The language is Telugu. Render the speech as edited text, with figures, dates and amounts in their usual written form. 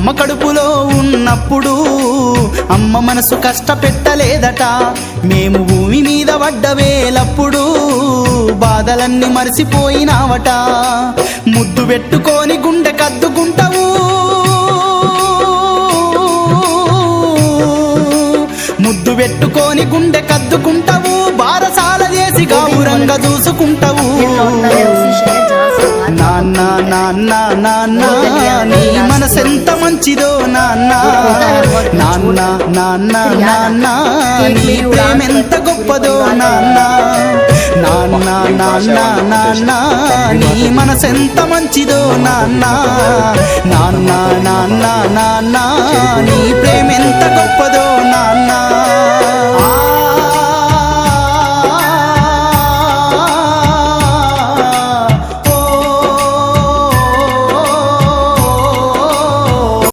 అమ్మ కడుపులో ఉన్నప్పుడు అమ్మ మనసు కష్టపెట్టలేదట మేము భూమి మీద పడ్డవేలప్పుడు బాధలన్నీ మరిసిపోయినావట ముద్దు పెట్టుకొని గుండె కద్దుకుంటావు ముద్దు పెట్టుకొని గుండె కద్దుకుంటావు బారసాల చేసి గౌరంగా చూసుకుంటావు నాన్న నాన్న నాన్న నీ మనసెంత మంచిదో నాన్న నాన్న నాన్న నాన్న నీ ప్రేమెంత గొప్పదో నాన్న నాన్న నాన్న నాన్న నీ మనసెంత మంచిదో నాన్న నాన్న నాన్న నాన్న నీ ప్రేమెంత గొప్పదో